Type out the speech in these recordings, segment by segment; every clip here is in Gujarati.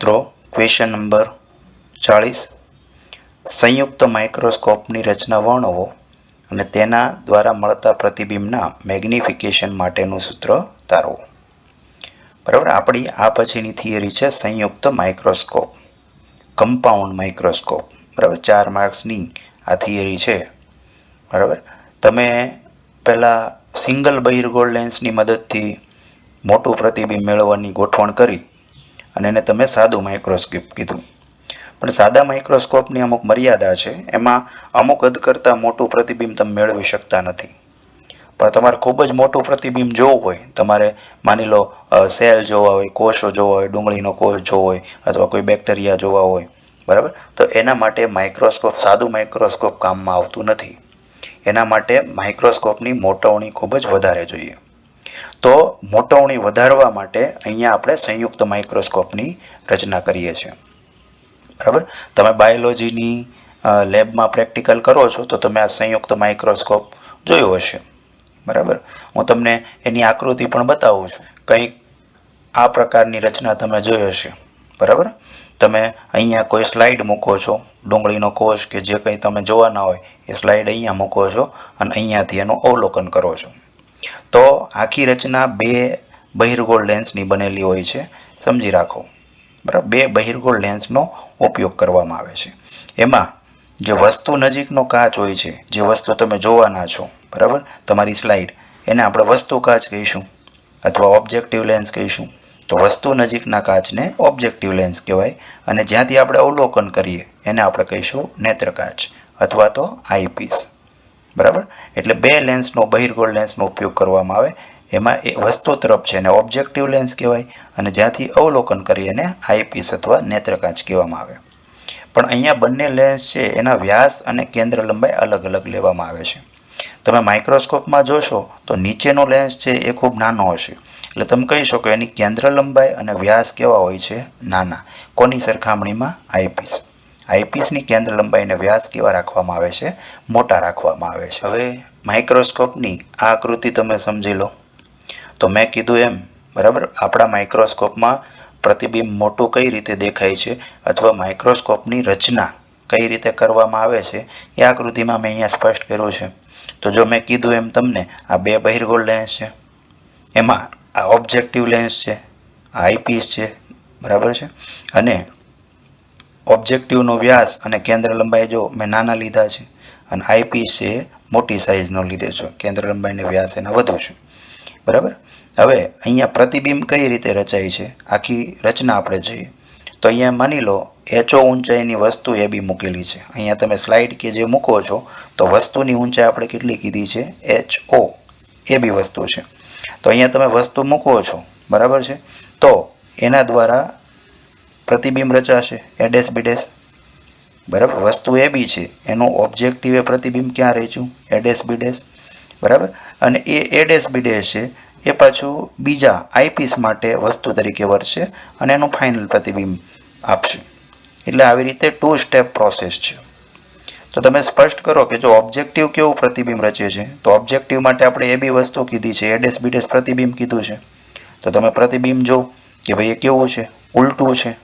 મિત્રો ક્વેશ્ચન નંબર 40 સંયુક્ત માઇક્રોસ્કોપની રચના વર્ણવો અને તેના દ્વારા મળતા પ્રતિબિંબના મેગ્નિફિકેશન માટેનું સૂત્ર તારવો. બરાબર, આપણી આ પછીની થિયરી છે સંયુક્ત માઇક્રોસ્કોપ, કમ્પાઉન્ડ માઇક્રોસ્કોપ. બરાબર, 4 માર્ક્સની આ થિયરી છે. બરાબર, તમે પહેલાં સિંગલ બહિર્ગોળ લેન્સની મદદથી મોટું પ્રતિબિંબ મેળવવાની ગોઠવણ કરી અને એને તમે સાદું માઇક્રોસ્કોપ કીધું. પણ સાદા માઇક્રોસ્કોપની અમુક મર્યાદા છે, એમાં અમુક હદ કરતાં મોટું પ્રતિબિંબ તમે મેળવી શકતા નથી. પણ તમારે ખૂબ જ મોટું પ્રતિબિંબ જોવું હોય, તમારે માની લો સેલ જોવા હોય, કોષો જોવા હોય, ડુંગળીનો કોષ જોવો હોય અથવા કોઈ બેક્ટેરિયા જોવા હોય, બરાબર, તો એના માટે માઇક્રોસ્કોપ, સાદું માઇક્રોસ્કોપ કામમાં આવતું નથી. એના માટે માઇક્રોસ્કોપની મોટવણી ખૂબ જ વધારે જોઈએ. તો મોટવણી વધારવા માટે અહીંયા આપણે સંયુક્ત માઇક્રોસ્કોપની રચના કરીએ છીએ. બરાબર, તમે બાયોલોજીની લેબમાં પ્રેક્ટિકલ કરો છો તો તમે આ સંયુક્ત માઇક્રોસ્કોપ જોયું હશે. બરાબર, હું તમને એની આકૃતિ પણ બતાવું છું. કંઈક આ પ્રકારની રચના તમે જોઈ હશે. બરાબર, તમે અહીંયા કોઈ સ્લાઇડ મૂકો છો, ડુંગળીનો કોષ કે જે કંઈ તમે જોવાના હોય એ સ્લાઇડ અહીંયા મૂકો છો અને અહીંયાથી એનું અવલોકન કરો છો. તો આખી રચના 2 બહિર્ગોળ લેન્સની બનેલી હોય છે, સમજી રાખો. બરાબર, 2 બહિર્ગોળ લેન્સનો ઉપયોગ કરવામાં આવે છે. એમાં જે વસ્તુ નજીકનો કાચ હોય છે, જે વસ્તુ તમે જોવાના છો, બરાબર, તમારી સ્લાઇડ, એને આપણે વસ્તુ કાચ કહીશું અથવા ઓબ્જેક્ટિવ લેન્સ કહીશું. તો વસ્તુ નજીકના કાચને ઓબ્જેક્ટિવ લેન્સ કહેવાય અને જ્યાંથી આપણે અવલોકન કરીએ એને આપણે કહીશું નેત્ર કાચ અથવા તો આઈપીસ. બરાબર, એટલે 2 લેન્સનો, બહિર્ગોળ લેન્સનો ઉપયોગ કરવામાં આવે. એમાં એ વસ્તુ તરફ છે એને ઓબ્જેક્ટિવ લેન્સ કહેવાય અને જ્યાંથી અવલોકન કરીએ એને આઈપીસ અથવા નેત્રકાચ કહેવામાં આવે. પણ અહીંયા બંને લેન્સ છે એના વ્યાસ અને કેન્દ્ર લંબાઈ અલગ અલગ લેવામાં આવે છે. તમે માઇક્રોસ્કોપમાં જોશો તો નીચેનો લેન્સ છે એ ખૂબ નાનો હશે, એટલે તમે કહી શકો એની કેન્દ્ર લંબાઈ અને વ્યાસ કેવા હોય છે? નાના. કોની સરખામણીમાં? આઈપીસ. આઈપીસની કેન્દ્ર લંબાઈ અને વ્યાસ કેવા રાખવામાં આવે છે? મોટા રાખવામાં આવે છે. હવે માઇક્રોસ્કોપની આ આકૃતિ તમે સમજી લો. તો મેં કીધું એમ, બરાબર, આપણા માઇક્રોસ્કોપમાં પ્રતિબિંબ મોટું કઈ રીતે દેખાય છે અથવા માઇક્રોસ્કોપની રચના કઈ રીતે કરવામાં આવે છે એ આકૃતિમાં મેં અહીંયા સ્પષ્ટ કર્યું છે. તો જો મેં કીધું એમ તમને આ 2 બહિર્ગોળ લેન્સ છે, એમાં આ ઓબ્જેક્ટિવ લેન્સ છે, આ આઈપીસ છે, બરાબર છે, અને ઓબ્જેક્ટિવનો વ્યાસ અને કેન્દ્ર લંબાઈ જો મેં નાના લીધા છે અને આઈપીસ છે એ મોટી સાઇઝનો લીધે છે, કેન્દ્ર લંબાઈ અને વ્યાસ એના વધુ છે. બરાબર, હવે અહીંયા પ્રતિબિંબ કઈ રીતે રચાય છે આખી રચના આપણે જોઈએ. તો અહીંયા માની લો HO ઊંચાઈની વસ્તુ એ બી મૂકેલી છે. અહીંયા તમે સ્લાઇડ કે જે મૂકો છો તો વસ્તુની ઊંચાઈ આપણે કેટલી કીધી છે? HO એ બી વસ્તુ છે. તો અહીંયા તમે વસ્તુ મૂકો છો, બરાબર છે, તો એના દ્વારા પ્રતિબિંબ રચાશે A ડેશ B ડેશ. બરાબર, વસ્તુ એ બી છે, એનું ઓબ્જેક્ટિવ એ પ્રતિબિંબ ક્યાં રચ્યું? A dash B dash. બરાબર, અને એ A ડેશ B ડેશ છે એ પાછું બીજા આઈપીસ માટે વસ્તુ તરીકે વર્તશે અને એનું ફાઇનલ પ્રતિબિંબ આપશે. એટલે આવી રીતે 2 સ્ટેપ પ્રોસેસ છે. તો તમે સ્પષ્ટ કરો કે જો ઓબ્જેક્ટિવ કેવું પ્રતિબિંબ રચે છે, તો ઓબ્જેક્ટિવ માટે આપણે એ બી વસ્તુ કીધી છે, A ડેશ B ડેશ પ્રતિબિંબ કીધું છે. તો તમે પ્રતિબિંબ જો કે ભાઈ એ કેવું છે? ઉલટું છે.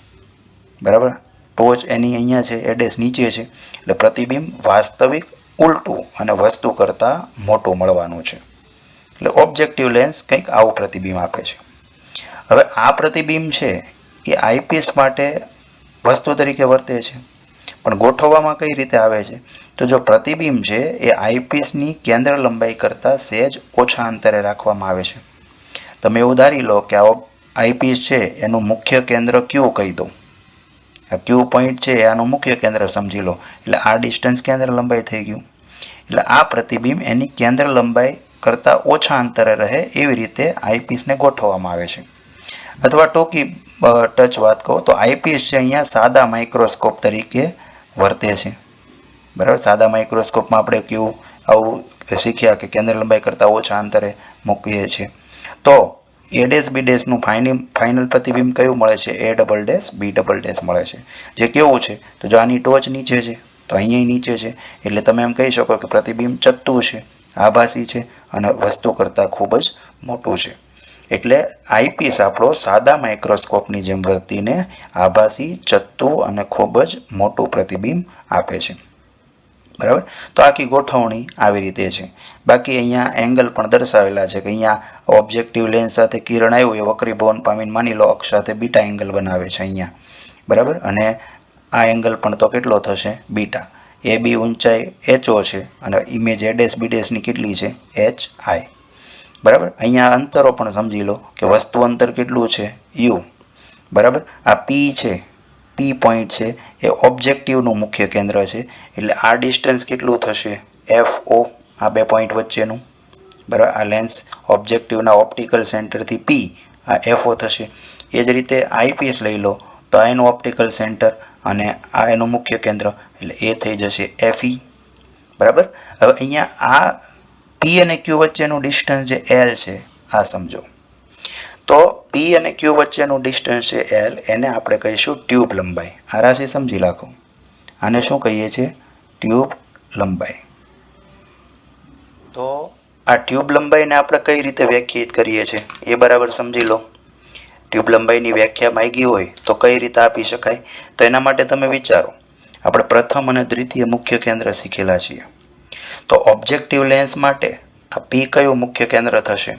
બરાબર, ટોચ એની અહીંયા છે, A ડેશ નીચે છે, એટલે પ્રતિબિંબ વાસ્તવિક ઉલટું અને વસ્તુ કરતાં મોટું મળવાનું છે. એટલે ઓબ્જેક્ટિવ લેન્સ કંઈક આવું પ્રતિબિંબ આપે છે. હવે આ પ્રતિબિંબ છે એ આઈપીસ માટે વસ્તુ તરીકે વર્તે છે, પણ ગોઠવવામાં કઈ રીતે આવે છે? તો જો પ્રતિબિંબ છે એ આઈપીસની કેન્દ્ર લંબાઈ કરતાં સહેજ ઓછા અંતરે રાખવામાં આવે છે. તમે એવું ધારી લો કે આ આઈપીસ છે એનું મુખ્ય કેન્દ્ર ક્યુ કહી દો. આ ક્યુ પોઈન્ટ છે આનું મુખ્ય કેન્દ્ર સમજી લો, એટલે આ ડિસ્ટન્સ કેન્દ્ર લંબાઈ થઈ ગયું. એટલે આ પ્રતિબિંબ એની કેન્દ્ર લંબાઈ કરતાં ઓછા અંતરે રહે એવી રીતે આઈપીસને ગોઠવવામાં આવે છે. અથવા ટૂંકી ટચ વાત કહો તો આઈપીસ છે અહીંયા સાદા માઇક્રોસ્કોપ તરીકે વર્તે છે. બરાબર, સાદા માઇક્રોસ્કોપમાં આપણે કેવું આવું શીખ્યા કે કેન્દ્ર લંબાઈ કરતાં ઓછા અંતરે મૂકીએ છીએ. તો A ડેશ B ડેશનું ફાઇનલ પ્રતિબિંબ કયું મળે છે? A double dash B double dash મળે છે. જે કેવું છે? તો જો આની ટોચ નીચે છે તો અહીંયા નીચે છે, એટલે તમે એમ કહી શકો કે પ્રતિબિંબ ચત્તું છે, આભાસી છે અને વસ્તુ કરતાં ખૂબ જ મોટું છે. એટલે આઈપીસ આપણો સાદા માઇક્રોસ્કોપની જેમ વર્તીને આભાસી, ચત્તું અને ખૂબ જ મોટું પ્રતિબિંબ આપે છે. બરાબર. તો આખી ગોઠવણી આવી રીતે છે. બાકી અહીંયા એંગલ પણ દર્શાવેલા છે કે અહીંયા ઓબ્જેક્ટિવ લેન્સ સાથે કિરણ આવ્યું એ વક્રીભવન પામીને માની લો અક્ષ સાથે બીટા એંગલ બનાવે છે અહીંયા. બરાબર. અને આ એંગલ પણ તો કેટલો થશે? બીટા. એ બી ઊંચાઈ HO છે અને ઇમેજ એડેસ બીડેસની કેટલી છે? HI. બરાબર. અહીંયા અંતરો પણ સમજી લો કે વસ્તુ અંતર કેટલું છે? U. બરાબર. આ P છે, P પોઈન્ટ છે એ ઓબ્જેક્ટિવનું મુખ્ય કેન્દ્ર છે. એટલે આ ડિસ્ટન્સ કેટલું થશે? FO. આ બે પોઈન્ટ વચ્ચેનું. બરાબર. આ લેન્સ ઓબ્જેક્ટિવના ઓપ્ટિકલ સેન્ટરથી P, આ FO થશે. એ જ રીતે આઈપીસ લઈ લો તો આ એનું ઓપ્ટિકલ સેન્ટર અને આ એનું મુખ્ય કેન્દ્ર એટલે એ થઈ જશે FE. બરાબર. હવે અહીંયા આ P અને Q વચ્ચેનું ડિસ્ટન્સ જે L છે આ સમજો. તો P અને Q વચ્ચેનું ડિસ્ટન્સ છે L, એને આપણે કહીશું ટ્યુબ લંબાઈ. આ રાશિ સમજી રાખો. આને શું કહીએ છીએ? ટ્યુબ લંબાઈ. તો આ ટ્યુબ લંબાઈને આપણે કઈ રીતે વ્યાખ્યાયિત કરીએ છીએ એ બરાબર સમજી લો. ટ્યુબ લંબાઈની વ્યાખ્યા માંગી હોય તો કઈ રીતે આપી શકાય? તો એના માટે તમે વિચારો, આપણે પ્રથમ અને દ્વિતીય મુખ્ય કેન્દ્ર શીખેલા છીએ. તો ઓબ્જેક્ટિવ લેન્સ માટે આ P કયું મુખ્ય કેન્દ્ર થશે?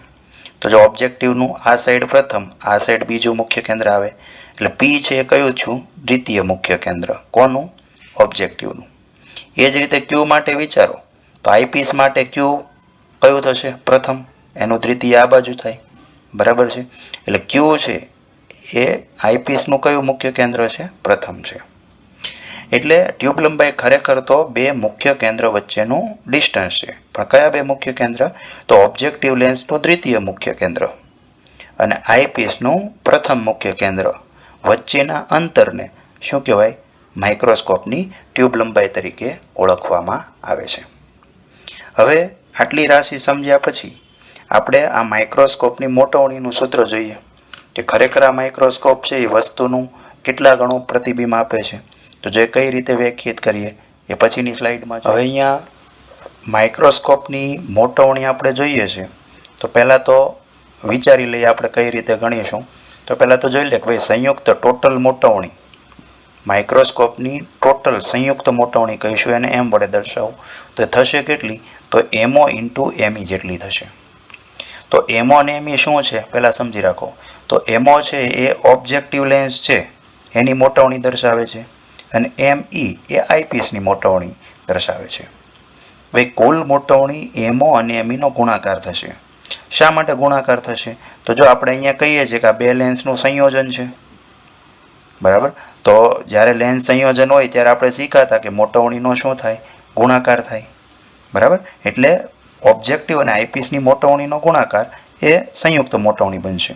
તો જો ઓબ્જેક્ટિવનું આ સાઈડ પ્રથમ, આ સાઈડ બીજું મુખ્ય કેન્દ્ર આવે એટલે P છે એ કયું છું? દ્વિતીય મુખ્ય કેન્દ્ર. કોનું? ઓબ્જેક્ટિવનું. એ જ રીતે Q માટે વિચારો તો આઈપીસ માટે Q કયું થશે? પ્રથમ. એનું દ્વિતીય આ બાજુ થાય. બરાબર છે. એટલે Q છે એ આઈપીસનું કયું મુખ્ય કેન્દ્ર છે? પ્રથમ છે. એટલે ટ્યુબ લંબાઈ ખરેખર તો બે મુખ્ય કેન્દ્ર વચ્ચેનું ડિસ્ટન્સ છે. પણ કયા બે મુખ્ય કેન્દ્ર? તો ઓબ્જેક્ટિવ લેન્સનું દ્વિતીય મુખ્ય કેન્દ્ર અને આઈપીસનું પ્રથમ મુખ્ય કેન્દ્ર વચ્ચેના અંતરને શું કહેવાય? માઇક્રોસ્કોપની ટ્યુબ લંબાઈ તરીકે ઓળખવામાં આવે છે. હવે આટલી રાશિ સમજ્યા પછી આપણે આ માઇક્રોસ્કોપની મોટવણીનું સૂત્ર જોઈએ કે ખરેખર આ માઇક્રોસ્કોપ છે એ વસ્તુનું કેટલા ગણું પ્રતિબિંબ આપે છે. તો જે કઈ રીતે વ્યાખ્યાયિત કરીએ એ પછીની સ્લાઇડમાં. હવે અહીંયા માઇક્રોસ્કોપની મોટવણી આપણે જોઈએ છે તો પહેલાં તો વિચારી લઈએ આપણે કઈ રીતે ગણીશું. તો પહેલાં તો જોઈ લે કે ભાઈ સંયુક્ત ટોટલ મોટવણી, માઇક્રોસ્કોપની ટોટલ સંયુક્ત મોટવણી કહીશું એને એમ વડે દર્શાવું તો થશે કેટલી? તો MO × ME જેટલી થશે. તો MO અને ME શું છે પહેલાં સમજી રાખો. તો MO છે એ ઓબ્જેક્ટિવ લેન્સ છે એની મોટવણી દર્શાવે છે અને ME એ આઈપીસની મોટવણી દર્શાવે છે. ભાઈ કુલ મોટવણી MO અને ME નો ગુણાકાર થશે. શા માટે ગુણાકાર થશે? તો જો આપણે અહીંયા કહીએ છીએ કે આ બે લેન્સનું સંયોજન છે. બરાબર. તો જ્યારે લેન્સ સંયોજન હોય ત્યારે આપણે શીખાતા કે મોટવણીનો શું થાય? ગુણાકાર થાય. બરાબર. એટલે ઓબ્જેક્ટિવ અને આઈપીસની મોટવણીનો ગુણાકાર એ સંયુક્ત મોટવણી બનશે.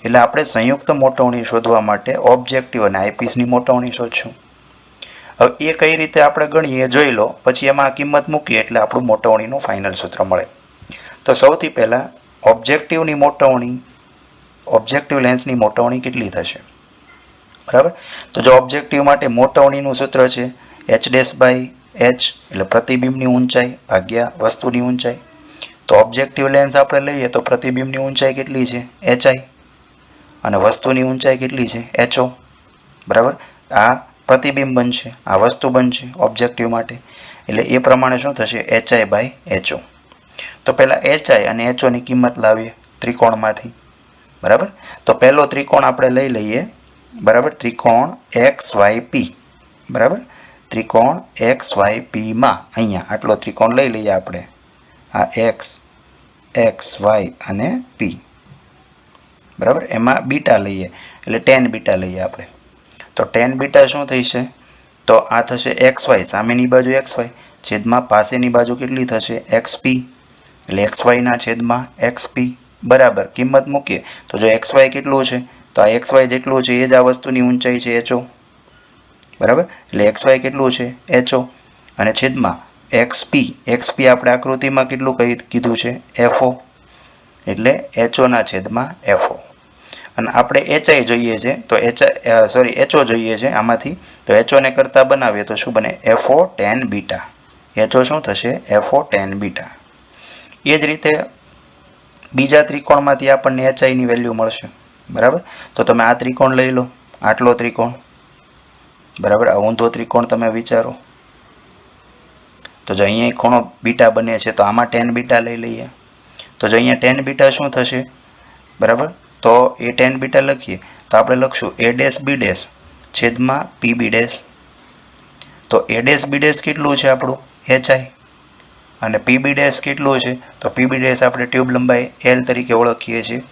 એટલે આપણે સંયુક્ત મોટવણી શોધવા માટે ઓબ્જેક્ટિવ અને આઈપીસની મોટવણી શોધશું. હવે એ કઈ રીતે આપણે ગણીએ જોઈ લો, પછી એમાં કિંમત મૂકીએ એટલે આપણું મોટવણીનું ફાઇનલ સૂત્ર મળે. તો સૌથી પહેલાં ઓબ્જેક્ટિવની મોટવણી, ઓબ્જેક્ટિવ લેન્સની મોટવણી કેટલી થશે? બરાબર. તો જો ઓબ્જેક્ટિવ માટે મોટવણીનું સૂત્ર છે H'/H એટલે પ્રતિબિંબની ઊંચાઈ ભાગ્યા વસ્તુની ઊંચાઈ. તો ઓબ્જેક્ટિવ લેન્સ આપણે લઈએ તો પ્રતિબિંબની ઊંચાઈ કેટલી છે? HI અને વસ્તુની ઊંચાઈ કેટલી છે? HO. બરાબર. આ પ્રતિબિંબ બનશે, આ વસ્તુ બનશે ઓબ્જેક્ટિવ માટે. એટલે એ પ્રમાણે શું થશે? HI/HO. તો પહેલાં HI અને HOની કિંમત લાવીએ ત્રિકોણમાંથી. બરાબર. તો પહેલો ત્રિકોણ આપણે લઈ લઈએ. બરાબર. ત્રિકોણ XYP. બરાબર. ત્રિકોણ XYPમાં અહીંયા આટલો ત્રિકોણ લઈ લઈએ આપણે. આ X, XY અને P. બરાબર. એમાં બીટા લઈએ એટલે tan બીટા લઈએ આપણે. તો tan બીટા શું થઈ છે? તો આ થશે XY, સામેની બાજુ XY છેદમાં પાસેની બાજુ કેટલી થશે? XP. એટલે XYના છેદમાં XP. બરાબર. કિંમત મૂકીએ તો જો XY કેટલું છે તો આ XY જેટલું છે એ જ આ વસ્તુની ઊંચાઈ છે HO. બરાબર. એટલે XY કેટલું છે? HO અને છેદમાં XP. XP આપણે આકૃતિમાં કેટલું કીધું છે? FO. એટલે HOના છેદમાં FO. અને આપણે HI જોઈએ છે તો HO જોઈએ છે આમાંથી. તો HOને કરતાં બનાવીએ તો શું બને? FO tan beta. HO શું થશે? FO tan beta. એ જ રીતે બીજા ત્રિકોણમાંથી આપણને એચઆઈની વેલ્યુ મળશે. બરાબર, તો તમે આ ત્રિકોણ લઈ લો, આટલો ત્રિકોણ. બરાબર, આ ઊંધો ત્રિકોણ તમે વિચારો. તો જો અહીંયા ખૂણો બીટા બને છે, તો આમાં ટેન બીટા લઈ લઈએ. તો જો અહીંયા ટેન બીટા શું થશે? બરાબર, તો એ ટેન બીટા લખીએ તો આપણે લખશું એ ડેશ બી ડેશ છેદમાં પી બી ડેશ. તો એ ડેશ બી ડેશ કેટલું છે આપણું? એચઆઈ. અને પી બી ડેશ કેટલું છે? તો પી બી ડેશ આપણે ટ્યુબ લંબાઈ એલ તરીકે ઓળખીએ છીએ.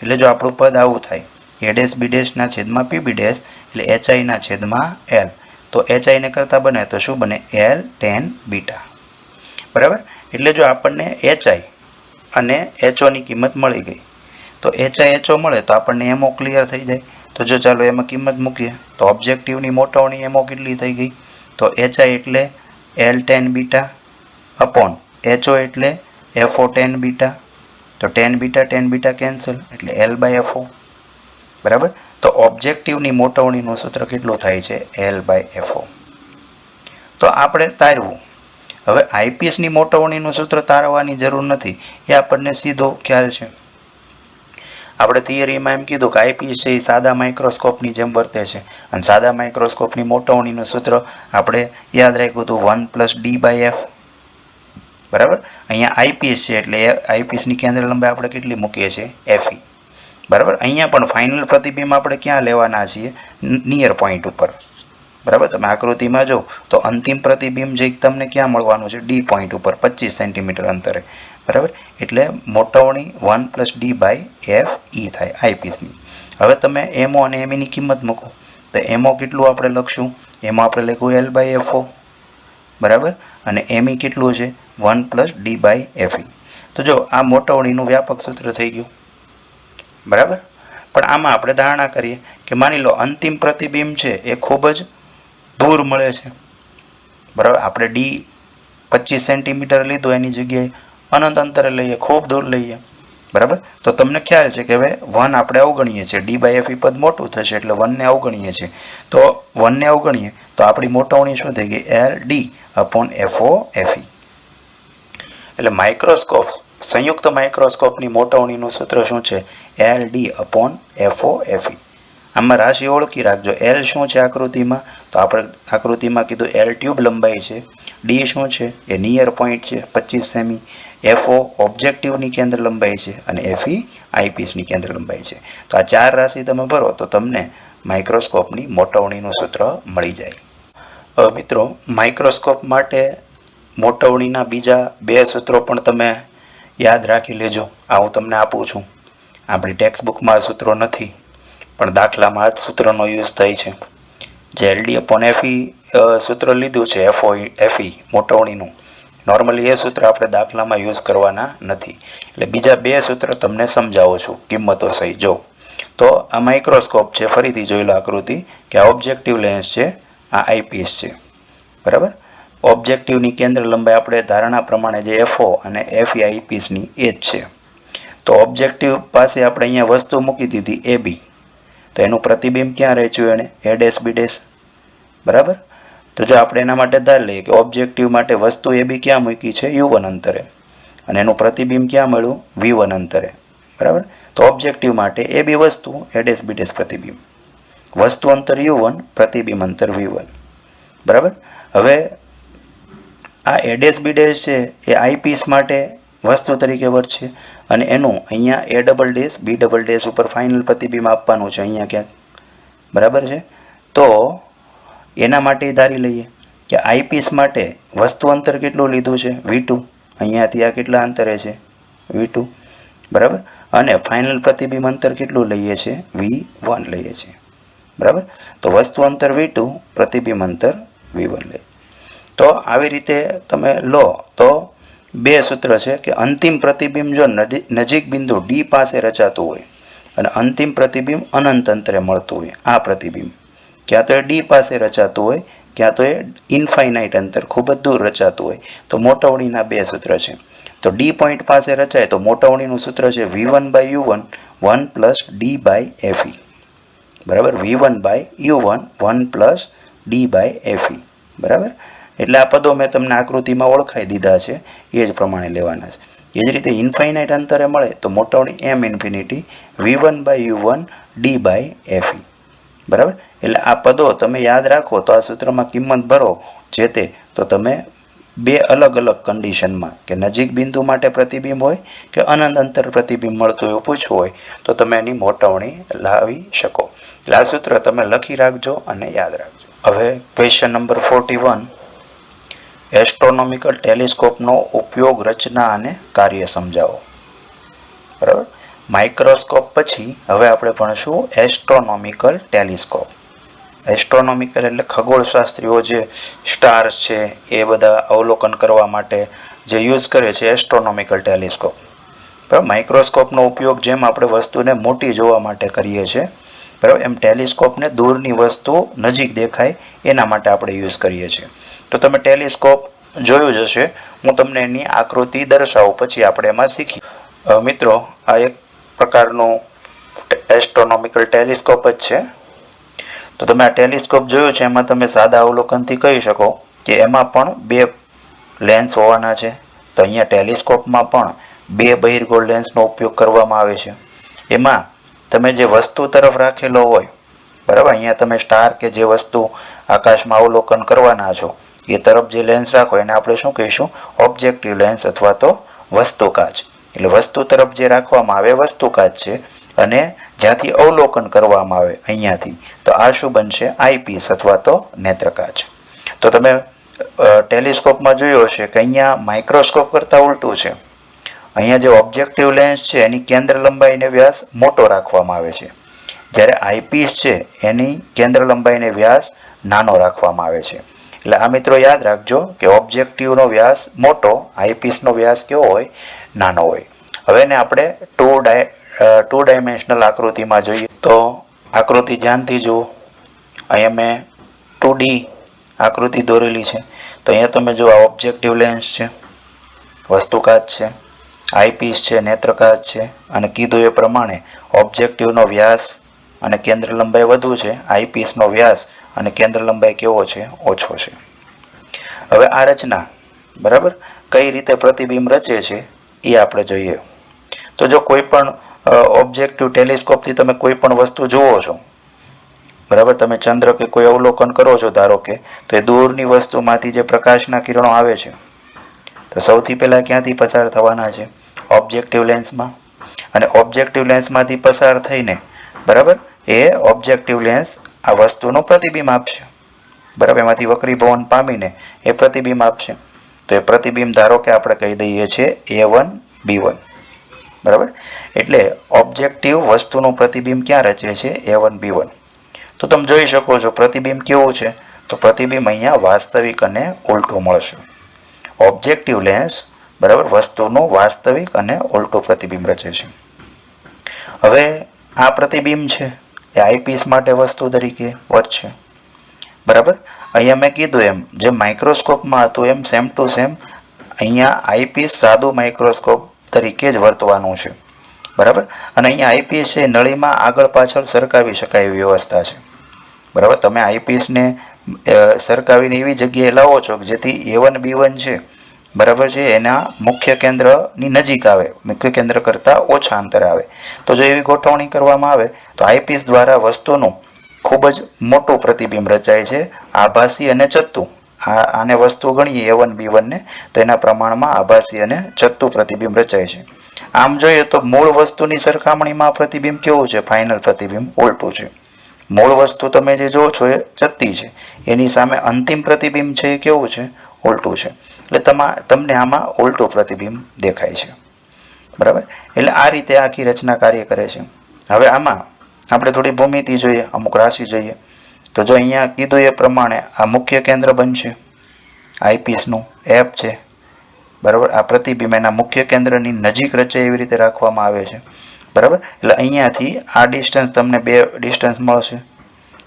એટલે જો આપણું પદ આવું થાય, એ ડેશ બી ડેશના છેદમાં પી બી ડેશ એટલે એચઆઈના છેદમાં એલ. તો એચઆઈને કરતાં બને તો શું બને? L tan beta. બરાબર, એટલે જો આપણને એચઆઈ અને એચઓની કિંમત મળી ગઈ, તો એચઆઈ એચઓ મળે તો આપણને એમઓ ક્લિયર થઈ જાય. તો જો ચાલો એમાં કિંમત મૂકીએ તો ઓબ્જેક્ટિવની મોટવણી એમઓ કેટલી થઈ ગઈ? તો એચઆઈ એટલે L tan beta upon HO એટલે એફઓ ટેન બીટા. તો ટેન બીટા કેન્સલ એટલે એલ બાય એફઓ. બરાબર, તો ઓબ્જેક્ટિવની મોટવણીનું સૂત્ર કેટલું થાય છે? L by FO. તો આપણે તારવું. હવે આઈપીએસની મોટવણીનું સૂત્ર તારવાની જરૂર નથી, એ આપણને સીધો ખ્યાલ છે. આપણે થિયરીમાં એમ કીધું કે આઈપીએસ છે એ સાદા માઇક્રોસ્કોપની જેમ વર્તે છે, અને સાદા માઇક્રોસ્કોપની મોટવણીનું સૂત્ર આપણે યાદ રાખ્યું હતું 1+d/f. બરાબર, અહીંયા આઈપીએસ છે એટલે આઈપીએસની કેન્દ્ર લંબાઈ આપણે કેટલી મૂકીએ છીએ? એફઈ. બરાબર, અહીંયા પણ ફાઇનલ પ્રતિબિંબ આપણે ક્યાં લેવાના છીએ? નિયર પોઈન્ટ ઉપર. બરાબર, તમે આકૃતિમાં જો તો અંતિમ પ્રતિબિંબ જે તમને ક્યાં મળવાનું છે? ડી પોઈન્ટ ઉપર 25 સેન્ટીમીટર અંતરે. બરાબર, એટલે મોટવણી 1+d/f થાય આઈપીએસની. હવે તમે એમઓ અને એમઈની કિંમત મૂકો તો એમઓ કેટલું આપણે લખશું? એમઓ આપણે લખ્યું એલ બાય એફઓ. બરાબર, અને એમઈ કેટલું છે? 1+d/f. તો જો આ મોટવણીનું વ્યાપક સૂત્ર થઈ ગયું. બરાબર, પણ આમાં આપણે ધારણા કરીએ કે માની લો અંતિમ પ્રતિબિંબ છે એ ખૂબ જ દૂર મળે છે. બરાબર, આપણે ડી 25 સેન્ટીમીટર લીધું એની જગ્યાએ અનંત અંતરે લઈએ, ખૂબ દૂર લઈએ. બરાબર, તો તમને ખ્યાલ છે કે હવે 1 આપણે અવગણીએ છીએ, d/f પદ મોટું થશે એટલે 1ને અવગણીએ છીએ. તો 1ને અવગણીએ તો આપણી મોટવણી શું થઈ ગઈ? L D upon FO Fe. એટલે માઇક્રોસ્કોપ, સંયુક્ત માઇક્રોસ્કોપની મોટવણીનું સૂત્ર શું છે? L D upon FO Fe. આમાં રાશિ ઓળખી રાખજો. એલ શું છે આકૃતિમાં? તો આપણે આકૃતિમાં કીધું એલ ટ્યુબ લંબાઈ છે. ડી શું છે? એ નિયર પોઈન્ટ છે 25 સેમી. એફઓ ઓબ્જેક્ટિવની કેન્દ્ર લંબાઈ છે અને એફઈ આઈપીએસની કેન્દ્ર લંબાઈ છે. તો આ ચાર રાશિ તમે ભરો તો તમને માઇક્રોસ્કોપની મોટવણીનું સૂત્ર મળી જાય. હવે મિત્રો, માઇક્રોસ્કોપ માટે મોટવણીના બીજા બે સૂત્રો પણ તમે યાદ રાખી લેજો. આ હું તમને આપું છું. આપણી ટેક્સ્ટ બુકમાં સૂત્રો નથી, પણ દાખલામાં આ સૂત્રનો યુઝ થાય છે. જે એલડી અપોન એફઈ સૂત્ર લીધું છે એફઓ એફઈ મોટવણીનું, નોર્મલી એ સૂત્ર આપણે દાખલામાં યુઝ કરવાના નથી. એટલે બીજા બે સૂત્ર તમને સમજાવું છું કિંમતો સહી. જો તો આ માઇક્રોસ્કોપ છે, ફરીથી જોઈ લો આકૃતિ કે આ ઓબ્જેક્ટિવ લેન્સ છે, આ આઈપીએસ છે. બરાબર, ઓબ્જેક્ટિવની કેન્દ્ર લંબાઈ આપણે ધારણા પ્રમાણે જે એફઓ અને એફઈ આઈપીએસની એ જ છે. તો ઓબ્જેક્ટિવ પાસે આપણે અહીંયા વસ્તુ મૂકી દીધી એ બી, તો એનું પ્રતિબિંબ ક્યાં રચ્યું? એને એ ડેશ બી ડેશ. બરાબર, તો જો આપણે એના માટે ધાર લઈએ કે ઓબ્જેક્ટિવ માટે વસ્તુ એ બી ક્યાં મૂકી છે? u1 અંતરે, અને એનું પ્રતિબિંબ ક્યાં મળ્યું? v1 અંતરે. બરાબર, તો ઓબ્જેક્ટિવ માટે એ બી વસ્તુ એ ડેશ બી ડેશ પ્રતિબિંબ, વસ્તુ અંતર u1, પ્રતિબિંબ અંતર v1. બરાબર, હવે આ એ ડેશ બી ડેશ છે એ આઈપીએસ માટે વસ્તુ તરીકે વર્તશે, અને એનું અહીંયા એ double dash B double dash ઉપર ફાઇનલ પ્રતિબિંબ આપવાનું છે અહીંયા ક્યાંક. બરાબર છે, તો એના માટે ધારી લઈએ કે આઈપીએસ માટે વસ્તુ અંતર કેટલું લીધું છે? v2. અહીંયાથી આ કેટલા અંતરે છે? v2. બરાબર, અને ફાઇનલ પ્રતિબિંબ અંતર કેટલું લઈએ છીએ? v1 લઈએ છીએ. બરાબર, તો વસ્તુ અંતર v2, પ્રતિબિંબ અંતર v1 લઈએ. તો આવી રીતે તમે લો તો બે સૂત્ર છે કે અંતિમ પ્રતિબિંબ જો નજીક બિંદુ ડી પાસે રચાતું હોય અને અંતિમ પ્રતિબિંબ અનંત અંતરે મળતું હોય, આ પ્રતિબિંબ ક્યાં તો એ ડી પાસે રચાતું હોય, ક્યાં તો એ ઇન્ફાઇનાઇટ અંતર ખૂબ જ દૂર રચાતું હોય, તો મોટવણીના બે સૂત્ર છે. તો ડી પોઈન્ટ પાસે રચાય તો મોટવણીનું સૂત્ર છે v1/u1 1+d/fe. બરાબર, v1/u1 1+d/fe. બરાબર, એટલે આ પદો મેં તમને આકૃતિમાં ઓળખાઈ દીધા છે, એ જ પ્રમાણે લેવાના છે. એ જ રીતે ઇન્ફાઇનાઇટ અંતરે મળે તો મોટવણી એમ ઇન્ફિનિટી v1/u1 d/fe. બરાબર. એટલે આ પદો તમે યાદ રાખો તો આ સૂત્રમાં કિંમત ભરો જે તે, તો તમે બે અલગ અલગ કન્ડિશનમાં કે નજીક બિંદુ માટે પ્રતિબિંબ હોય કે અનંત અંતર પ્રતિબિંબ મળતું એવું પૂછવું હોય તો તમે એની મોટવણી લાવી શકો. એટલે આ સૂત્ર તમે લખી રાખજો અને યાદ રાખજો. હવે ક્વેશ્ચન નંબર 41, એસ્ટ્રોનોમિકલ ટેલિસ્કોપનો ઉપયોગ, રચના અને કાર્ય સમજાવો. બરાબર. માઇક્રોસ્કોપ પછી હવે આપણે ભણશું એસ્ટ્રોનોમિકલ ટેલિસ્કોપ. એસ્ટ્રોનોમિકલ એટલે ખગોળશાસ્ત્રીઓ જે સ્ટાર્સ છે એ બધા અવલોકન કરવા માટે જે યુઝ કરે છે એસ્ટ્રોનોમિકલ ટેલિસ્કોપ. બરાબર. માઇક્રોસ્કોપનો ઉપયોગ જેમ આપણે વસ્તુને મોટી જોવા માટે કરીએ છીએ, બરાબર, એમ ટેલિસ્કોપને દૂરની વસ્તુ નજીક દેખાય એના માટે આપણે યુઝ કરીએ છીએ. તો તમે ટેલિસ્કોપ જોયું જ હશે, હું તમને એની આકૃતિ દર્શાવું પછી આપણે એમાં શીખીએ. મિત્રો, આ એક પ્રકારનું એસ્ટ્રોનોમિકલ ટેલિસ્કોપ જ છે. તો તમે આ ટેલિસ્કોપ જોયું છે, એમાં તમે સાદા અવલોકનથી કહી શકો કે એમાં પણ બે લેન્સ હોવાના છે. તો અહીંયા ટેલિસ્કોપમાં પણ બે બહિર્ગોળ લેન્સનો ઉપયોગ કરવામાં આવે છે. એમાં તમે જે વસ્તુ તરફ રાખેલો હોય, બરાબર, અહીંયા તમે સ્ટાર કે જે વસ્તુ આકાશમાં અવલોકન કરવાના છો એ તરફ જે લેન્સ રાખો એને આપણે શું કહીશું? ઓબ્જેક્ટિવ લેન્સ અથવા તો વસ્તુ કાચ. એટલે વસ્તુ તરફ જે રાખવામાં આવે વસ્તુ કાચ છે, અને જ્યાંથી અવલોકન કરવામાં આવે અહીંયાથી, તો આ શું બનશે? આઈપીસ અથવા તો નેત્રકાચ. તો તમે ટેલિસ્કોપમાં જોયું હશે કે અહીંયા માઇક્રોસ્કોપ કરતાં ઉલટું છે. અહીંયા જે ઓબ્જેક્ટિવ લેન્સ છે એની કેન્દ્ર લંબાઈને વ્યાસ મોટો રાખવામાં આવે છે, જ્યારે આઈપીસ છે એની કેન્દ્ર લંબાઈને વ્યાસ નાનો રાખવામાં આવે છે. એટલે આ મિત્રો યાદ રાખજો કે ઓબ્જેક્ટિવનો વ્યાસ મોટો, આઈપીસનો વ્યાસ કેવો હોય? નાનો હોય. હવે એને આપણે ટુ ડાયમેન્શનલ આકૃતિમાં જોઈએ. તો આકૃતિ ધ્યાનથી જુઓ. અહીંયા મેં 2D આકૃતિ દોરેલી છે. તો અહીંયા તમે જો આ ઓબ્જેક્ટિવ લેન્સ છે, વસ્તુકાચ છે, આઈપીસ છે, નેત્રકાચ છે, અને કીધું એ પ્રમાણે ઓબ્જેક્ટિવનો વ્યાસ અને કેન્દ્ર લંબાઈ વધુ છે, આઈપીસનો વ્યાસ અને કેન્દ્ર લંબાઈ કેવો છે? ઓછો છે. હવે આ રચના, બરાબર, કઈ રીતે પ્રતિબિંબ રચે છે એ આપણે જોઈએ. તો જો કોઈ પણ ઓબ્જેક્ટિવ ટેલિસ્કોપથી તમે કોઈ પણ વસ્તુ જુઓ છો, બરાબર, તમે ચંદ્ર કે કોઈ અવલોકન કરો છો ધારો કે, તો એ દૂરની વસ્તુમાંથી જે પ્રકાશના કિરણો આવે છે તો સૌથી પહેલાં ક્યાંથી પસાર થવાના છે? ઓબ્જેક્ટિવ લેન્સમાં. અને ઓબ્જેક્ટિવ લેન્સમાંથી પસાર થઈને, બરાબર, એ ઓબ્જેક્ટિવ લેન્સ આ વસ્તુનું પ્રતિબિંબ આપશે. બરાબર, એમાંથી વક્રીભવન પામીને એ પ્રતિબિંબ આપશે. તો એ પ્રતિબિંબ ધારો કે આપણે કહી દઈએ છીએ A1 B1. બરાબર. એટલે ઓબ્જેક્ટિવ વસ્તુનું પ્રતિબિંબ ક્યાં રચે છે? A1 B1. તો તમે જોઈ શકો છો પ્રતિબિંબ કેવું છે? તો પ્રતિબિંબ અહીંયા વાસ્તવિક અને ઉલટું મળશે. ઓબ્જેક્ટિવ લેન્સ, બરાબર, વસ્તુનું વાસ્તવિક અને ઉલટું પ્રતિબિંબ રચે છે. હવે આ પ્રતિબિંબ છે એ આઈપીસ માટે વસ્તુ તરીકે વર્તશે. બરાબર. અહીંયા મેં કીધું એમ જે માઇક્રોસ્કોપમાં હતું એમ સેમ ટુ સેમ અહીંયા આઈપીસ સાદું માઇક્રોસ્કોપ તરીકે જ વર્તવાનું છે. બરાબર. અને અહીંયા આઈપીસ છે નળીમાં આગળ પાછળ સરકાવી શકાય એવી વ્યવસ્થા છે. બરાબર. તમે આઈપીસને સરકાવીને એવી જગ્યાએ લાવો છો કે જેથી A1 B1 છે, બરાબર છે, એના મુખ્ય કેન્દ્રની નજીક આવે, મુખ્ય કેન્દ્ર કરતાં ઓછા અંતરે આવે. તો જો એવી ગોઠવણી કરવામાં આવે તો આઈપીસ દ્વારા વસ્તુનું ખૂબ જ મોટું પ્રતિબિંબ રચાય છે, આભાસી અને ચત્તુ. આને વસ્તુ ગણીએ A1 B1 ને, તો એના પ્રમાણમાં આભાસી અને ચત્તુ પ્રતિબિંબ રચાય છે. આમ જોઈએ તો મૂળ વસ્તુની સરખામણીમાં પ્રતિબિંબ કેવું છે? ફાઇનલ પ્રતિબિંબ ઉલટું છે. મૂળ વસ્તુ તમે જે જો છો એ ચત્તી છે, એની સામે અંતિમ પ્રતિબિંબ છે એ કેવું છે? ઉલટું છે. એટલે તમને આમાં ઉલટું પ્રતિબિંબ દેખાય છે. બરાબર. એટલે આ રીતે આખી રચના કાર્ય કરે છે. હવે આમાં આપણે થોડી ભૂમિતિ જોઈએ, અમુક રાશિ જોઈએ. તો જો અહીંયા કીધું એ પ્રમાણે આ મુખ્ય કેન્દ્ર બનશે આઈપીસનું, F છે, બરાબર. આ પ્રતિબિંબ એના મુખ્ય કેન્દ્રની નજીક રચે એવી રીતે રાખવામાં આવે છે. બરાબર. એટલે અહીંયાથી આ ડિસ્ટન્સ તમને બે ડિસ્ટન્સ મળશે.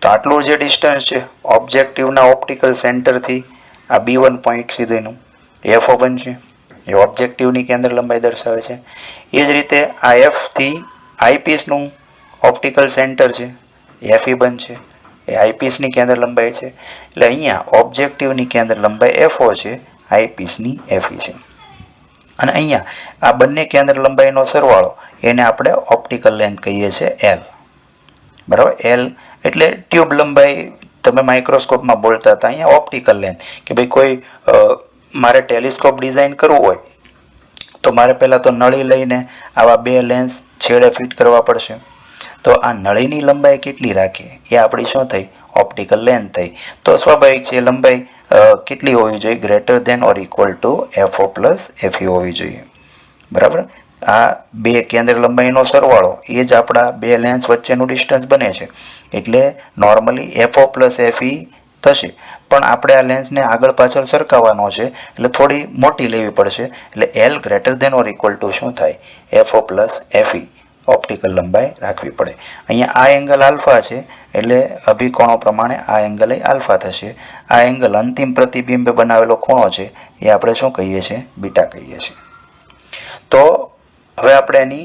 તો આટલું જે ડિસ્ટન્સ છે ઓબ્જેક્ટિવના ઓપ્ટિકલ સેન્ટરથી આ B1 પોઈન્ટ સુધીનું FO બનશે. એ ઓબ્જેક્ટિવની કેન્દ્ર લંબાઈ દર્શાવે છે. એ જ રીતે આ Fથી આઈપીસનું ઓપ્ટિકલ સેન્ટર છે, FE બનશે. એ આઈપીસની કેન્દ્ર લંબાઈ છે. એટલે અહીંયા ઓબ્જેક્ટિવની કેન્દ્ર લંબાઈ FO છે, આઈપીસની FE છે. અને અહીંયા આ બંને કેન્દ્ર લંબાઈનો સરવાળો એને આપણે ઓપ્ટિકલ લેન્થ કહીએ છીએ એલ. બરાબર, એલ એટલે ટ્યુબ લંબાઈ તમે માઇક્રોસ્કોપમાં બોલતા હતા, અહીંયા ઓપ્ટિકલ લેન્થ કે ભાઈ કોઈ મારે ટેલિસ્કોપ ડિઝાઇન કરવું હોય તો મારે પહેલાં તો નળી લઈને આવા બે લેન્સ છેડે ફિટ કરવા પડશે. તો આ નળીની લંબાઈ કેટલી રાખીએ એ આપણી શું થઈ? ઓપ્ટિકલ લેન્થ થઈ. તો સ્વાભાવિક છે લંબાઈ કેટલી હોવી જોઈએ? Greater than or equal to FO plus FE હોવી જોઈએ. બરાબર, આ બે કેન્દ્ર લંબાઈનો સરવાળો એ જ આપણા બે લેન્સ વચ્ચેનું ડિસ્ટન્સ બને છે. એટલે નોર્મલી FO પ્લસ FE થશે, પણ આપણે આ લેન્સને આગળ પાછળ સરખાવવાનો છે એટલે થોડી મોટી લેવી પડશે. એટલે L greater than or equal to શું થાય? FO પ્લસ FE ઓપ્ટિકલ લંબાઈ રાખવી પડે. અહીંયા આ એંગલ આલ્ફા છે એટલે અભિકોણો પ્રમાણે આ એંગલ આલ્ફા થશે. આ એંગલ અંતિમ પ્રતિબિંબે બનાવેલો ખૂણો છે એ આપણે શું કહીએ છીએ? બીટા કહીએ છીએ. તો હવે આપણે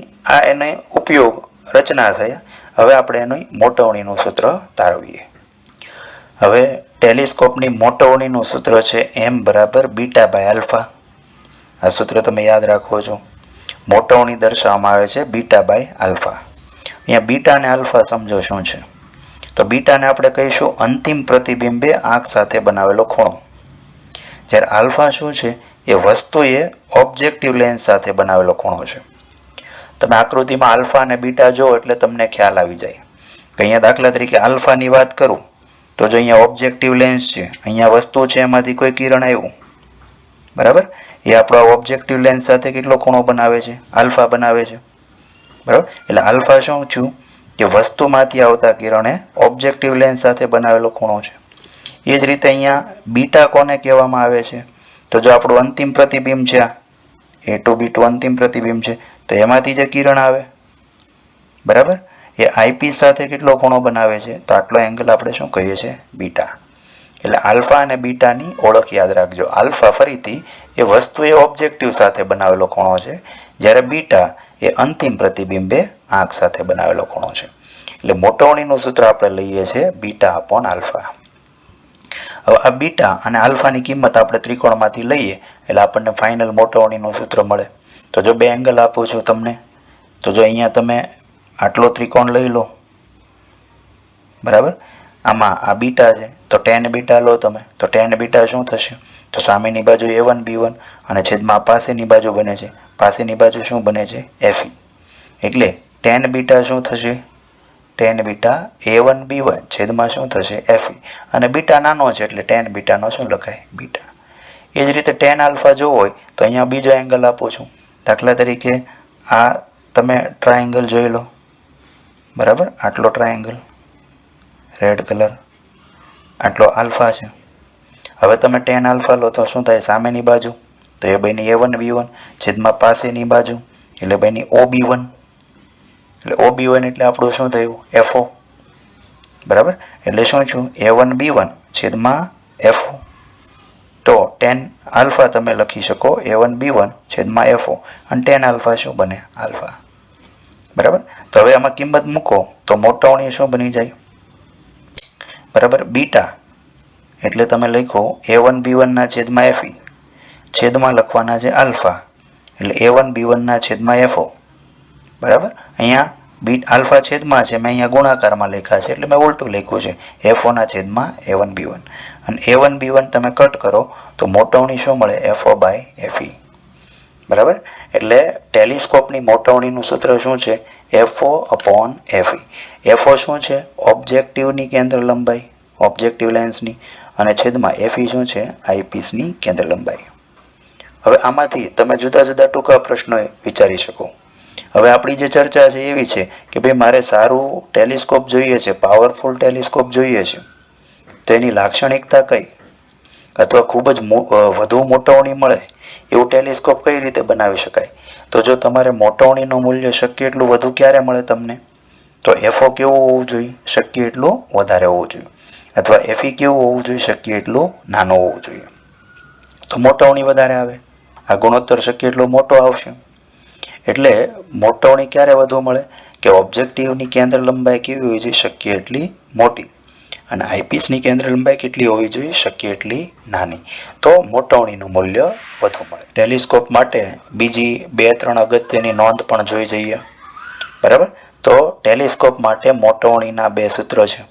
એનો ઉપયોગ રચના થયા. હવે આપણે એનું મોટવણીનું સૂત્ર તારવીએ. હવે ટેલિસ્કોપની મોટવણીનું સૂત્ર છે M બરાબર બીટા બાય આલ્ફા. આ સૂત્ર તમે યાદ રાખો છો. મોટવણી દર્શાવવામાં આવે છે બીટા બાય આલ્ફા. અહીંયા બીટા અને આલ્ફા સમજો શું છે? તો બીટાને આપણે કહીશું અંતિમ પ્રતિબિંબે આંખ સાથે બનાવેલો ખૂણો. જ્યારે આલ્ફા શું છે? એ વસ્તુએ ઓબ્જેક્ટિવ લેન્સ સાથે બનાવેલો ખૂણો છે. તમે આકૃતિમાં આલ્ફા અને બીટા જો એટલે તમને ખ્યાલ આવી જાય કે અહીંયા દાખલા તરીકે આલ્ફાની વાત કરું તો જો અહીંયા ઓબ્જેક્ટિવ લેન્સ છે, અહીંયા વસ્તુ છે, એમાંથી કોઈ કિરણ આવ્યું, બરાબર, એ આપણો ઓબ્જેક્ટિવ લેન્સ સાથે કેટલો ખૂણો બનાવે છે? આલ્ફા બનાવે છે. બરાબર, એટલે આલ્ફા શું છું? કે વસ્તુમાંથી આવતા કિરણે ઓબ્જેક્ટિવ લેન્સ સાથે બનાવેલો ખૂણો છે. એ જ રીતે અહીંયા બીટા કોને કહેવામાં આવે છે? તો જો આપણું અંતિમ પ્રતિબિંબ છે A2B2 અંતિમ પ્રતિબિંબ છે તો એમાંથી જે કિરણ આવે, બરાબર, એ આઈપીસ સાથે કેટલો ખૂણો બનાવે છે? તો આટલો એંગલ આપણે શું કહીએ છીએ? બીટા. એટલે આલ્ફા અને બીટાની ઓળખ યાદ રાખજો. આલ્ફા ફરીથી એ વસ્તુ એ ઓબ્જેક્ટિવ સાથે બનાવેલો ખૂણો છે, જ્યારે બીટા એ અંતિમ પ્રતિબિંબે આંખ સાથે બનાવેલો ખૂણો છે. એટલે મોટવણીનું સૂત્ર આપણે લઈએ છીએ બીટા અપોન આલ્ફા. હવે આ બીટા અને આલ્ફાની કિંમત આપણે ત્રિકોણમાંથી લઈએ એટલે આપણને ફાઇનલ મોટવણીનું સૂત્ર મળે. તો જો બે એંગલ આપું છું તમને, તો જો અહીંયા તમે આટલો ત્રિકોણ લઈ લો, બરાબર, આમાં આ બીટા છે તો tan બીટા લો તમે, તો tan બીટા શું થશે? તો સામેની બાજુ A1 B1 અને છેદમાં પાસેની બાજુ બને છે, પાસેની બાજુ શું બને છે? FE. એટલે tan બીટા શું થશે? tan બીટા A1 B1 છેદમાં શું થશે? FE. અને બીટા નાનો છે એટલે tan બીટાનો શું લખાય? બીટા. એ જ રીતે tan આલ્ફા જોવો હોય તો અહીંયા બીજો એંગલ આપું છું. દાખલા તરીકે આ તમે ટ્રાયેંગલ જોઈ લો, બરાબર, આટલો ટ્રાયેંગલ રેડ કલર, આટલો આલ્ફા છે. હવે તમે tan આલ્ફા લો તો શું થાય? સામેની બાજુ તો એ બની A1 B1 છેદમાં પાસેની બાજુ એટલે બની OB1. એટલે OB1 એટલે આપણું શું થયું? FO. બરાબર, એટલે શું છું? A1 B1 છેદમાં FO. તો tan આલ્ફા તમે લખી શકો A1 B1 છેદમાં FO અને tan આલ્ફા શું બને? આલ્ફા. બરાબર, તો હવે આમાં કિંમત મૂકો તો મોટવણી શું બની જાય? બરાબર, બીટા એટલે તમે લખો A1 B1 ના છેદમાં FE, છેદમાં લખવાના છે આલ્ફા એટલે A1 B1 ના છેદમાં FO. બરાબર, અહીંયા આલ્ફા છેદમાં છે, મેં અહીંયા ગુણાકારમાં લખ્યા છે એટલે મેં ઉલટું લખ્યું છે FO ના છેદમાં A1 B1. અને A1 B1 તમે કટ કરો તો મોટવણી શું મળે? FO by FE. બરાબર, એટલે ટેલિસ્કોપની મોટવણીનું સૂત્ર શું છે? FO upon FE. FO શું છે? ઓબ્જેક્ટિવની કેન્દ્ર લંબાઈ, ઓબ્જેક્ટિવ લેન્સની, અને છેદમાં FE શું છે? આઈપીસની કેન્દ્ર લંબાઈ. હવે આમાંથી તમે જુદા જુદા ટૂંકા પ્રશ્નો વિચારી શકો. હવે આપણી જે ચર્ચા છે એવી છે કે ભાઈ મારે સારું ટેલિસ્કોપ જોઈએ છે, પાવરફુલ ટેલિસ્કોપ જોઈએ છે, તો એની લાક્ષણિકતા કઈ? અથવા ખૂબ જ વધુ મોટવણી મળે એવું ટેલિસ્કોપ કઈ રીતે બનાવી શકાય? તો જો તમારે મોટવણીનું મૂલ્ય શક્ય એટલું વધુ ક્યારે મળે તમને? તો FO કેવું હોવું જોઈએ? શક્ય એટલું વધારે હોવું જોઈએ. અથવા FE કેવું હોવું જોઈએ? શક્ય એટલું નાનું હોવું જોઈએ. તો મોટવણી વધારે આવે, આ ગુણોત્તર શક્ય એટલો મોટો આવશે. એટલે મોટવણી ક્યારે વધુ મળે? કે ઓબ્જેક્ટિવની કેન્દ્ર લંબાઈ કેવી હોય છે? શક્ય એટલી મોટી. અને આઈપીસની કેન્દ્ર લંબાઈ કેટલી હોવી જોઈએ? શક્ય એટલી નાની. તો મોટવણીનું મૂલ્ય વધુ મળે. ટેલિસ્કોપ માટે બીજી 2-3 અગત્યની નોંધ પણ જોઈ જઈએ. બરાબર. તો ટેલિસ્કોપ માટે મોટવણીના 2 સૂત્રો છે.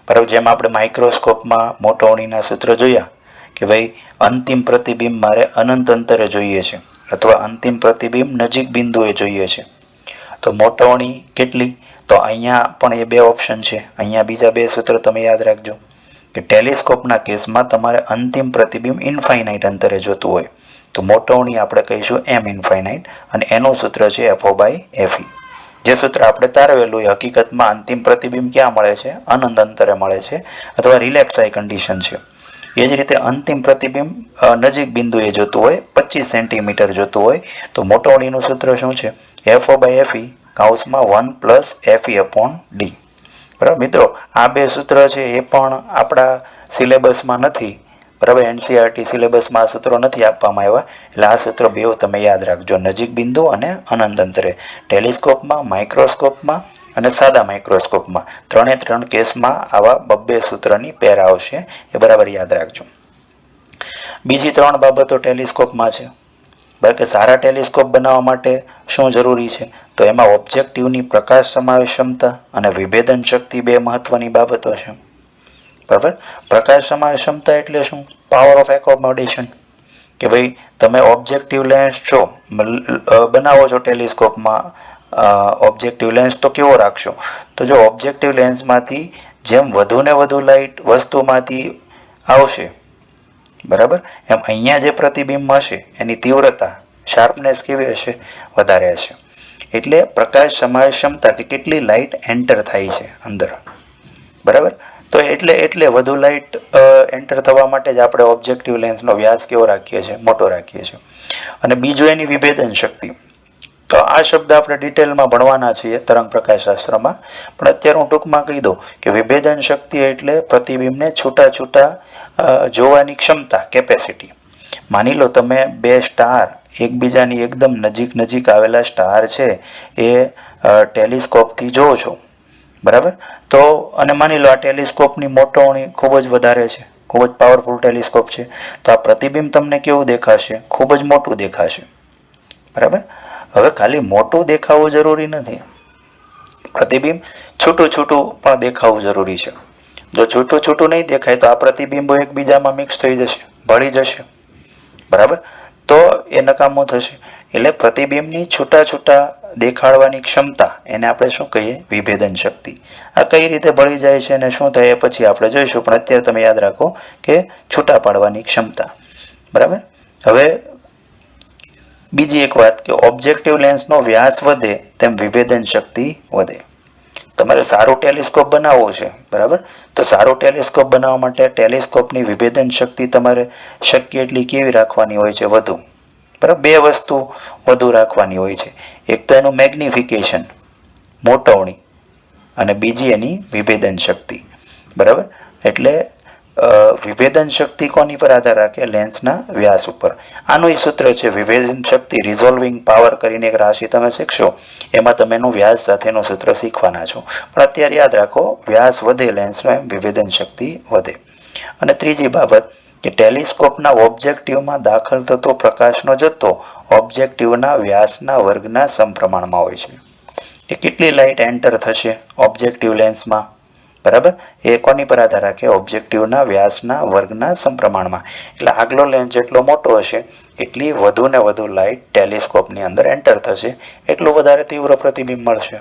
બરાબર. જેમ આપણે માઇક્રોસ્કોપમાં મોટવણીના સૂત્ર જોયા કે ભાઈ અંતિમ પ્રતિબિંબ મારે અનંત અંતરે જોઈએ છે અથવા અંતિમ પ્રતિબિંબ નજીક બિંદુએ જોઈએ છે. તો મોટવણી કેટલી? તો અહીંયા પણ એ 2 ઓપ્શન છે. અહીંયા બીજા 2 સૂત્ર તમે યાદ રાખજો કે ટેલિસ્કોપના કેસમાં તમારે અંતિમ પ્રતિબિંબ ઇન્ફાઇનાઇટ અંતરે જોતું હોય તો મોટવણી આપણે કહીશું m ઇન્ફાઇનાઇટ અને એનું સૂત્ર છે FO/FE. જે સૂત્ર આપણે તારવેલું એ હકીકતમાં અંતિમ પ્રતિબિંબ ક્યાં મળે છે? અનંત અંતરે મળે છે અથવા રિલેક્સ આઈ કન્ડિશન છે. એ જ રીતે અંતિમ પ્રતિબિંબ નજીક બિંદુએ જોતું હોય 25 સેન્ટીમીટર જોતું હોય તો મોટવણીનું સૂત્ર શું છે? FO/FE કૌંસમાં 1 + FE/d. બરાબર મિત્રો, આ 2 સૂત્ર છે એ પણ આપણા સિલેબસમાં નથી. બરાબર. NCERT સિલેબસમાં આ સૂત્રો નથી આપવામાં આવ્યા એટલે આ સૂત્ર 2 તમે યાદ રાખજો. નજીક બિંદુ અને અનંત અંતરે ટેલિસ્કોપમાં, માઇક્રોસ્કોપમાં અને સાદા માઇક્રોસ્કોપમાં 3 કેસમાં આવા 2 સૂત્રની પેર આવશે. એ બરાબર યાદ રાખજો. બીજી 3 બાબતો ટેલિસ્કોપમાં છે. બરાબર કે સારા ટેલિસ્કોપ બનાવવા માટે શું જરૂરી છે? તો એમાં ઓબ્જેક્ટિવની પ્રકાશ સમાવેશ ક્ષમતા અને વિભેદન શક્તિ 2 મહત્વની બાબતો છે. બરાબર. પ્રકાશ સમાવેશ ક્ષમતા એટલે શું? Power of accommodation. કે ભાઈ તમે ઓબ્જેક્ટિવ લેન્સ છો બનાવો છો ટેલિસ્કોપમાં ઓબ્જેક્ટિવ લેન્સ તો કેવો રાખશો? તો જો ઓબ્જેક્ટિવ લેન્સમાંથી જેમ વધુ ને વધુ લાઇટ વસ્તુમાંથી આવશે, બરાબર, એમ અહીંયા જે પ્રતિબિંબ હશે એની તીવ્રતા શાર્પનેસ કેવી હશે? વધારે હશે. એટલે પ્રકાશ સમાવેશ ક્ષમતા કે કેટલી લાઇટ એન્ટર થાય છે અંદર. બરાબર. તો એટલે વધુ લાઇટ એન્ટર થવા માટે જ આપણે ઓબ્જેક્ટિવ લેન્સનો વ્યાસ કેવો રાખીએ છીએ? મોટો રાખીએ છીએ. અને બીજું એની વિભેદન શક્તિ. તો આ શબ્દ આપણે ડિટેલમાં ભણવાના છીએ તરંગ પ્રકાશશાસ્ત્રમાં, પણ અત્યારે હું ટૂંકમાં કહી દઉં કે વિભેદન શક્તિ એટલે પ્રતિબિંબને છૂટા છૂટા જોવાની ક્ષમતા, કેપેસિટી. માની લો તમે 2 સ્ટાર એકબીજાની એકદમ નજીક આવેલા સ્ટાર છે એ ટેલિસ્કોપથી જોવો છો. બરાબર. તો અને માની લો આ ટેલિસ્કોપની મોટવણી ખૂબ જ વધારે છે, ખૂબ જ પાવરફુલ ટેલિસ્કોપ છે, તો આ પ્રતિબિંબ તમને કેવું દેખાશે? ખૂબ જ મોટું દેખાશે. બરાબર. હવે ખાલી મોટું દેખાવું જરૂરી નથી, પ્રતિબિંબ છૂટું પણ દેખાવું જરૂરી છે. જો છૂટું નહીં દેખાય તો આ પ્રતિબિંબો એકબીજામાં મિક્સ થઈ જશે, ભળી જશે. બરાબર. તો એ નકામું થશે. એટલે પ્રતિબિંબની છૂટા દેખાડવાની ક્ષમતા એને આપણે શું કહીએ? વિભેદન શક્તિ. આ કઈ રીતે ભળી જાય છે અને શું થાય એ પછી આપણે જોઈશું, પણ અત્યારે તમે યાદ રાખો કે છૂટા પાડવાની ક્ષમતા. બરાબર. હવે બીજી એક વાત કે ઓબ્જેક્ટિવ લેન્સનો વ્યાસ વધે તેમ વિભેદન શક્તિ વધે. તમારે સારું ટેલિસ્કોપ બનાવવું છે, બરાબર, તો સારું ટેલિસ્કોપ બનાવવા માટે ટેલિસ્કોપની વિભેદન શક્તિ તમારે શક્ય એટલી કેવી રાખવાની હોય છે? વધુ. બરાબર. 2 વસ્તુ વધુ રાખવાની હોય છે. એક તો એનું મેગ્નિફિકેશન, મોટવણી, અને બીજી એની વિભેદન શક્તિ. બરાબર. એટલે વિભેદન શક્તિ કોની પર આધાર રાખે? લેન્સના વ્યાસ ઉપર. આનું સૂત્ર છે વિભેદન શક્તિ રિઝોલ્વિંગ પાવર કરીને એક રાશિ તમે શીખશો, એમાં તમે એનું વ્યાસ સાથેનું સૂત્ર શીખવાના છો. પણ અત્યારે યાદ રાખો, વ્યાસ વધે લેન્સનો એમ વિભેદન શક્તિ વધે. અને ત્રીજી બાબત કે ટેલિસ્કોપના ઓબ્જેક્ટિવમાં દાખલ થતો પ્રકાશનો જથ્થો ઓબ્જેક્ટિવના વ્યાસના વર્ગના સમપ્રમાણમાં હોય છે. એ કેટલી લાઇટ એન્ટર થશે ઓબ્જેક્ટિવ લેન્સમાં? બરાબર. એ કોની પર આધાર રાખે? ઓબ્જેક્ટિવના વ્યાસના વર્ગના સમપ્રમાણમાં. એટલે આગલો લેન્સ જેટલો મોટો હશે એટલી વધુ ને વધુ લાઇટ ટેલિસ્કોપની અંદર એન્ટર થશે, એટલું વધારે તીવ્ર પ્રતિબિંબ મળશે.